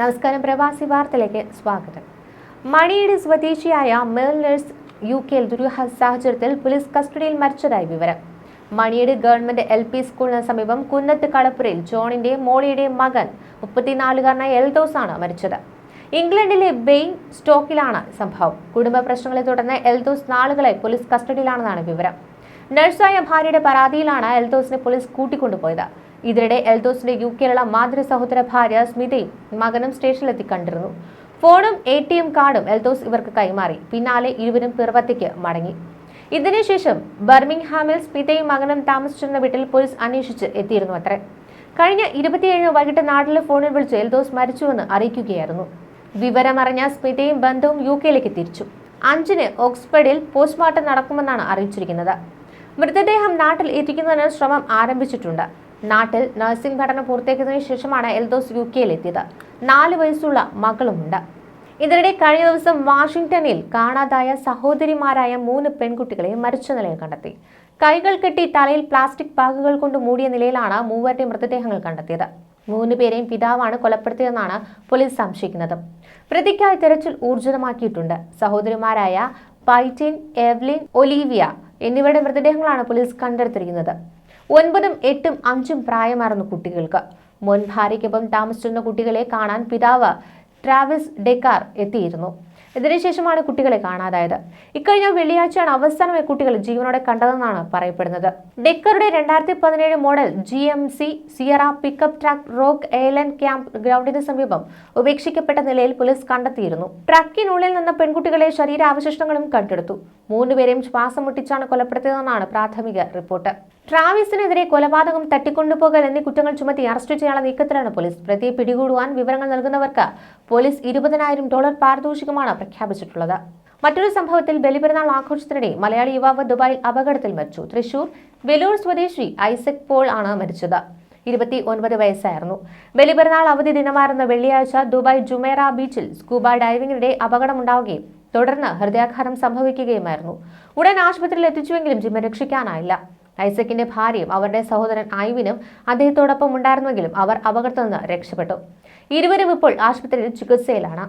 നമസ്കാരം, പ്രവാസി വാർത്തയിലേക്ക് സ്വാഗതം. മണിയുടെ സ്വദേശിയായ മേൽ നഴ്സ് യുകെയിൽ ദുരൂഹ സാഹചര്യത്തിൽ പോലീസ് കസ്റ്റഡിയിൽ മരിച്ചതായി വിവരം. മണിയുടെ ഗവൺമെന്റ് LP സ്കൂളിന് സമീപം കുന്നത്ത് കളപ്പുരയിൽ ജോണിന്റെ മോളിയുടെ മകൻ 34-കാരനായ എൽദോസ് ആണ് മരിച്ചത്. ഇംഗ്ലണ്ടിലെ ബെയിൻ സ്റ്റോക്കിലാണ് സംഭവം. കുടുംബ പ്രശ്നങ്ങളെ തുടർന്ന് എൽദോസ് നാളുകളായി പോലീസ് കസ്റ്റഡിയിലാണെന്നാണ് വിവരം. നഴ്സായ ഭാര്യയുടെ പരാതിയിലാണ് എൽദോസിനെ പോലീസ് കൂട്ടിക്കൊണ്ടുപോയത്. ഇതിനിടെ എൽദോസിന്റെ യുകെയിലുള്ള മാതൃ സഹോദര ഭാര്യ സ്മിതയും മകനും സ്റ്റേഷനിലെത്തി കണ്ടിരുന്നു. ഫോണും ATM കാർഡും എൽദോസ് ഇവർക്ക് കൈമാറി. പിന്നാലെ ഇരുവരും പിറവത്തേക്ക് മടങ്ങി. ഇതിനുശേഷം ബർമിംഗ്ഹാമിൽ സ്മിതയും മകനും താമസിച്ചിരുന്ന വീട്ടിൽ പോലീസ് അന്വേഷിച്ച് എത്തിയിരുന്നു അത്രേ. കഴിഞ്ഞ 27 വൈകിട്ട് നാട്ടിലെ ഫോണിൽ വിളിച്ച് എൽദോസ് മരിച്ചുവെന്ന് അറിയിക്കുകയായിരുന്നു. വിവരമറിഞ്ഞ സ്മിതയും ബന്ധുവും യുകെയിലേക്ക് തിരിച്ചു. 5-ന് ഓക്സ്ഫോർഡിൽ പോസ്റ്റ്മോർട്ടം നടക്കുമെന്നാണ് അറിയിച്ചിരിക്കുന്നത്. മൃതദേഹം നാട്ടിൽ എത്തിക്കുന്നതിന് ശ്രമം ആരംഭിച്ചിട്ടുണ്ട്. നാട്ടിൽ നഴ്സിംഗ് പഠനം പൂർത്തിയാക്കിയതിനു ശേഷമാണ് എൽദോസ് യുകെയിലെത്തിയത്. 4 വയസ്സുള്ള മകളുമുണ്ട്. ഇതിനിടെ കഴിഞ്ഞ ദിവസം വാഷിംഗ്ടണിൽ കാണാതായ സഹോദരിമാരായ 3 പെൺകുട്ടികളെ മരിച്ച നിലയിൽ കണ്ടെത്തി. കൈകൾ കെട്ടി തലയിൽ പ്ലാസ്റ്റിക് ബാഗുകൾ കൊണ്ട് മൂടിയ നിലയിലാണ് മൂവരുടെ മൃതദേഹങ്ങൾ കണ്ടെത്തിയത്. 3 പേരെയും പിതാവാണ് കൊലപ്പെടുത്തിയതെന്നാണ് പോലീസ് സംശയിക്കുന്നത്. പ്രതിക്കായി തെരച്ചിൽ ഊർജിതമാക്കിയിട്ടുണ്ട്. സഹോദരിമാരായ പൈറ്റിൻ, എവ്ലിൻ, ഒലീവിയ എന്നിവരുടെ മൃതദേഹങ്ങളാണ് പോലീസ് കണ്ടെടുത്തിരിക്കുന്നത്. 9, 8, 5 പ്രായമാർന്ന കുട്ടികൾക്ക്. മുൻ ഭാര്യയ്ക്കൊപ്പം താമസിച്ചിരുന്ന കുട്ടികളെ കാണാൻ പിതാവ് ട്രാവിസ് ഡെക്കാർ എത്തിയിരുന്നു. ഇതിനുശേഷമാണ് കുട്ടികളെ കാണാതായത്. ഇക്കഴിഞ്ഞ വെള്ളിയാഴ്ചയാണ് അവസാനമായി കുട്ടികൾ ജീവനോടെ കണ്ടതെന്നാണ് പറയപ്പെടുന്നത്. ഡെക്കറുടെ 2017 model GMC Sierra pickup truck Rock Island camp ഗ്രൗണ്ടിന് സമീപം ഉപേക്ഷിക്കപ്പെട്ട നിലയിൽ പോലീസ് കണ്ടെത്തിയിരുന്നു. ട്രക്കിനുള്ളിൽ നിന്ന് പെൺകുട്ടികളെ ശരീരാവശിഷ്ടങ്ങളും കണ്ടെടുത്തു. 3 പേരെയും ശ്വാസം മുട്ടിച്ചാണ് കൊലപ്പെടുത്തിയതെന്നാണ് പ്രാഥമിക റിപ്പോർട്ട്. ട്രാവിസിനെതിരെ കൊലപാതകം, തട്ടിക്കൊണ്ടുപോകൽ എന്നീ കുറ്റങ്ങൾ ചുമത്തി അറസ്റ്റ് ചെയ്യാനുള്ള നീക്കത്തിലാണ് പോലീസ്. പ്രതിയെ പിടികൂടുവാൻ വിവരങ്ങൾ നൽകുന്നവർക്ക് പോലീസ് $20,000 പാരിതോഷികമാണ് പ്രഖ്യാപിച്ചിട്ടുള്ളത്. മറ്റൊരു സംഭവത്തിൽ ബലിപെരുന്നാൾ ആഘോഷത്തിനിടെ മലയാളി യുവാവ് ദുബായിൽ അപകടത്തിൽ മരിച്ചു. തൃശൂർ വെലൂർ സ്വദേശി ഐസക് പോൾ ആണ് മരിച്ചത്. 29 വയസ്സായിരുന്നു. ബലിപെരുന്നാൾ അവധി ദിനമായിരുന്ന വെള്ളിയാഴ്ച ദുബായ് ജുമേറ ബീച്ചിൽ സ്കൂബ ഡൈവിംഗിനിടെ അപകടമുണ്ടാവുകയും തുടർന്ന് ഹൃദയാഘാതം സംഭവിക്കുകയുമായിരുന്നു. ഉടൻ ആശുപത്രിയിൽ എത്തിച്ചുവെങ്കിലും ജീവൻ രക്ഷിക്കാനായില്ല. ഐസക്കിന്റെ ഭാര്യയും അവരുടെ സഹോദരൻ ഐവിനും അദ്ദേഹത്തോടൊപ്പം ഉണ്ടായിരുന്നുവെങ്കിലും അവർ അപകടത്തിൽ നിന്ന് രക്ഷപ്പെട്ടു. ഇരുവരും ഇപ്പോൾ ആശുപത്രിയിൽ ചികിത്സയിലാണ്.